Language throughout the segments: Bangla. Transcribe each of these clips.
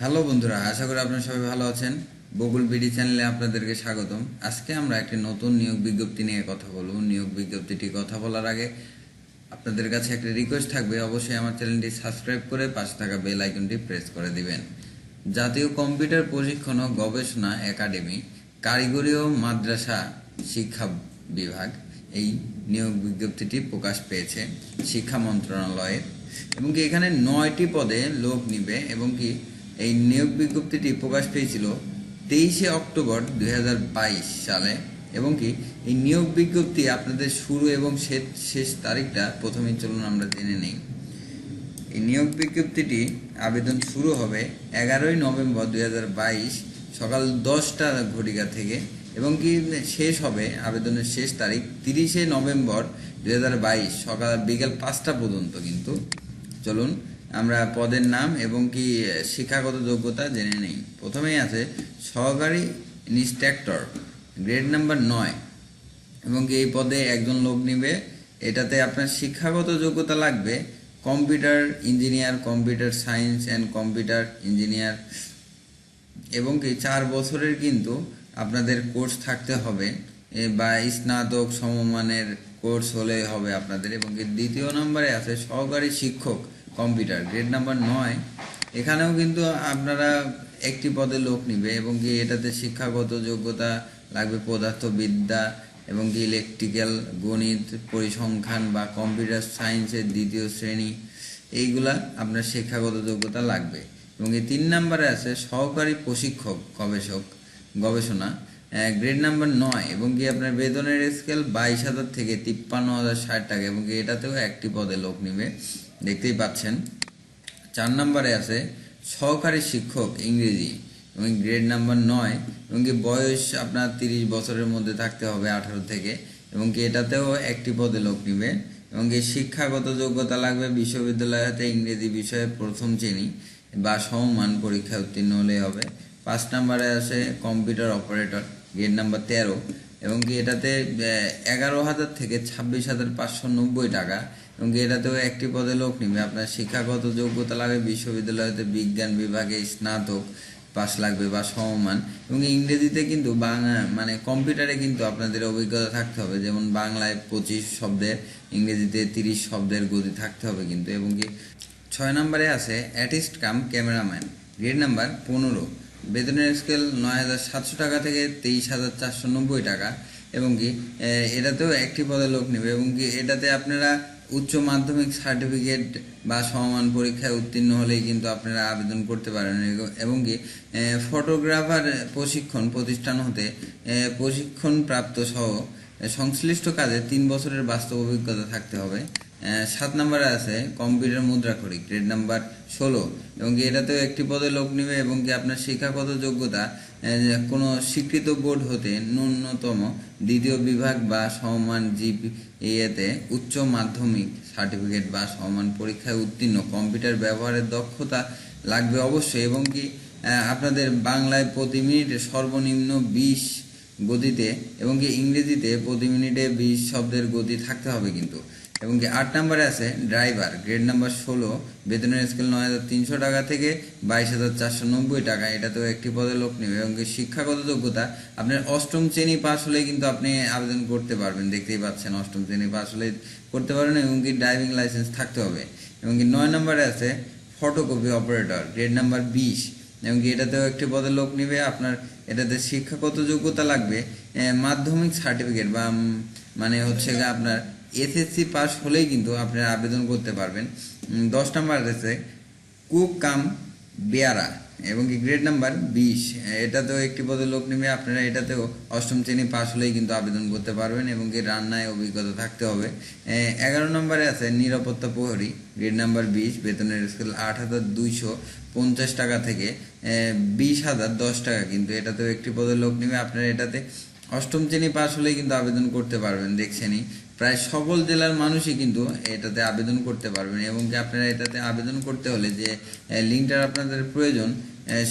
হ্যালো বন্ধুরা, আশা করি আপনারা সবাই ভালো আছেন। বকুল বিডি চ্যানেলে আপনাদেরকে স্বাগতম। আজকে আমরা একটি নতুন নিয়োগ বিজ্ঞপ্তি নিয়ে কথা বলব। নিয়োগ বিজ্ঞপ্তিটি কথা বলার আগে আপনাদের কাছে একটা রিকোয়েস্ট থাকবে, অবশ্যই আমার চ্যানেলটি সাবস্ক্রাইব করে পাশে থাকা বেল আইকনটি প্রেস করে দিবেন। জাতীয় কম্পিউটার প্রশিক্ষণ ও গবেষণা একাডেমি, কারিগরি ও মাদ্রাসা শিক্ষা বিভাগ এই নিয়োগ বিজ্ঞপ্তিটি প্রকাশ পেয়েছে শিক্ষা মন্ত্রণালয়ের, এবং কি এখানে 9টি পদে লোক নিবে, এবং কি এই নিয়োগ বিজ্ঞপ্তিটি প্রকাশ পেয়েছিল 23শে অক্টোবর 2022 সালে। এবং কি এই নিয়োগ বিজ্ঞপ্তি আপনাদের শুরু এবং শেষ তারিখটা প্রথমেই চলুন আমরা জেনে নেই। এই নিয়োগ বিজ্ঞপ্তিটি আবেদন শুরু হবে 11ই নভেম্বর 2022 সকাল 10টা ঘটিকা থেকে, এবং কি শেষ হবে আবেদনের শেষ তারিখ 30শে নভেম্বর 2022 সকাল বিকেল 5টা পর্যন্ত। কিন্তু চলুন আমরা পদের নাম এবং কি শিক্ষাগত যোগ্যতা জেনে নেই। প্রথমেই আছে সহকারী ইন্সট্রাক্টর, গ্রেড নাম্বার 9, এবং কি এই পদে একজন লোক নিবে। এটাতে আপনার শিক্ষাগত যোগ্যতা লাগবে computer engineer, computer science and computer engineer, এবং কি 4 বছরের কিন্তু আপনাদের কোর্স থাকতে হবে, বা স্নাতক সমমানের কোর্স হলে হবে আপনাদের। এবং কি দ্বিতীয় নম্বরে আছে সহকারী শিক্ষক কম্পিউটার, গ্রেড নাম্বার 9। এখানেও কিন্তু আপনারা একটি পদে লোক নিবে, এবং কি এটাতে শিক্ষাগত যোগ্যতা লাগবে পদার্থবিদ্যা, এবং কি ইলেকট্রিক্যাল, গণিত, পরিসংখ্যান বা কম্পিউটার সায়েন্সের 2য় শ্রেণী, এইগুলা আপনার শিক্ষাগত যোগ্যতা লাগবে। এবং এই 3 নম্বরে আছে সহকারী প্রশিক্ষক গবেষণা, গ্রেড নাম্বার 9, এবং কি আপনার বেতনের স্কেল 22,000 থেকে 53,060 টাকা, এবং কি এটাতেও একটি পদে লোক নিবে, দেখতেই পাচ্ছেন। 4 নম্বরে আছে সহকারী শিক্ষক ইংরেজি, এবং গ্রেড নাম্বার 9, এবং কি বয়স আপনার 30 বছরের মধ্যে থাকতে হবে, 18 থেকে, এবং কি এটাতেও একটি পদে লোক নিবে। এবং কি শিক্ষাগত যোগ্যতা লাগবে বিশ্ববিদ্যালয় হতে ইংরেজি বিষয়ে প্রথম শ্রেণী বা সমমান পরীক্ষায় উত্তীর্ণ হলেই হবে। 5 নম্বরে আছে কম্পিউটার অপারেটর, গ্রেড নাম্বার 13, এবং কি এটাতে 11,000 থেকে 26,590 টাকা, এবং কি এটাতেও একটি পদে লোক নিবে। আপনার শিক্ষাগত যোগ্যতা লাগবে বিশ্ববিদ্যালয় হতে বিজ্ঞান বিভাগে স্নাতক পাস লাগবে বা সমমান, এবং ইংরেজিতে কিন্তু মানে কম্পিউটারে কিন্তু আপনাদের অভিজ্ঞতা থাকতে হবে, যেমন বাংলায় 25 শব্দের, ইংরেজিতে 30 শব্দের গতি থাকতে হবে কিন্তু। এবং কি 6 নম্বরে আছে অ্যার্টিস্ট কাম ক্যামেরাম্যান, গ্রেড নাম্বার 15, বেতনের স্কেল 9,700 টাকা থেকে 23,490 টাকা, এবং কি এটাতেও একটি পদে লোক নেবে। এবং কি এটাতে আপনারা উচ্চ মাধ্যমিক সার্টিফিকেট বা সমমান পরীক্ষায় উত্তীর্ণ হলেই কিন্তু আপনারা আবেদন করতে পারেন। এবং কি ফটোগ্রাফার প্রশিক্ষণ প্রতিষ্ঠান হতে প্রশিক্ষণ প্রাপ্ত সহ সংশ্লিষ্ট কাজে 3 বছরের বাস্তব অভিজ্ঞতা থাকতে হবে। 7 নম্বরে আছে কম্পিউটার মুদ্রাক্ষরিক, গ্রেড নাম্বার 16, এবং কি এটাতেও একটি পদে লোক নেবে। এবং কি আপনার শিক্ষাগত যোগ্যতা কোনো স্বীকৃত বোর্ড হতে ন্যূনতম 2য় বিভাগ বা সমমান জিপিএতে উচ্চ মাধ্যমিক সার্টিফিকেট বা সমমান পরীক্ষায় উত্তীর্ণ, কম্পিউটার ব্যবহারের দক্ষতা লাগবে অবশ্যই। এবং কি আপনাদের বাংলায় প্রতি মিনিটে সর্বনিম্ন 20 গতিতে, এবং কি ইংরেজিতে প্রতি মিনিটে 20 শব্দের গতি থাকতে হবে কিন্তু। এবং কি 8 নম্বরে আছে ড্রাইভার, গ্রেড নাম্বার 16, বেতনের স্কেল 9,300 টাকা থেকে 22,490 টাকা, এটাতেও একটি পদে লোক নেবে। এবং কি শিক্ষাগত যোগ্যতা আপনার 8ম শ্রেণী পাস হলে কিন্তু আপনি আবেদন করতে পারবেন, দেখতেই পাচ্ছেন 8ম শ্রেণী পাস হলে করতে পারবেন, এবং কি ড্রাইভিং লাইসেন্স থাকতে হবে। এবং কি 9 নম্বরে আছে ফটোকপি অপারেটর, গ্রেড নাম্বার 20, এবং কি এটাতেও একটি পদে লোক নেবে। আপনার এটাতে শিক্ষাগত যোগ্যতা লাগবে মাধ্যমিক সার্টিফিকেট বা মানে হচ্ছে আপনার এসএসসি পাস হলেই কিন্তু আপনারা আবেদন করতে পারবেন। 10 নম্বর আছে কুক কাম বেয়ারা, এবং কি গ্রেড নাম্বার 20, এটাতেও একটি পদে লোক নেবে। আপনারা এটাতেও 8ম শ্রেণী পাস হলেই কিন্তু আবেদন করতে পারবেন, এবং কি রান্নায় অভিজ্ঞতা থাকতে হবে। 11 নম্বরে আছে নিরাপত্তা প্রহরী, গ্রেড নাম্বার 20, বেতনের স্কেল 8,250 টাকা থেকে 20,010 টাকা, কিন্তু এটাতেও একটি পদে লোক নেবে। আপনারা এটাতে 8ম শ্রেণী পাস হলেই কিন্তু আবেদন করতে পারবেন। দেখছেনই প্রায় সকল জেলার মানুষই কিন্তু এটাতে আবেদন করতে পারবেন। এবং কি আপনারা এটাতে আবেদন করতে হলে যে লিঙ্কটার আপনাদের প্রয়োজন,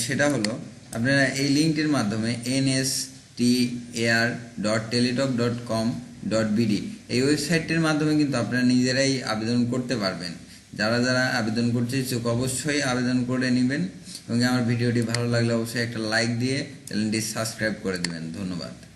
সেটা হলো আপনারা এই লিঙ্কটির মাধ্যমে nstar.teletalk.com.bd এই ওয়েবসাইটটির মাধ্যমে কিন্তু আপনারা নিজেরাই আবেদন করতে পারবেন। যারা যারা আবেদন করতে ইচ্ছুক অবশ্যই আবেদন করে নেবেন এবং আমার ভিডিওটি ভালো লাগলে অবশ্যই একটা লাইক দিয়ে চ্যানেলটি সাবস্ক্রাইব করে দিবেন। ধন্যবাদ।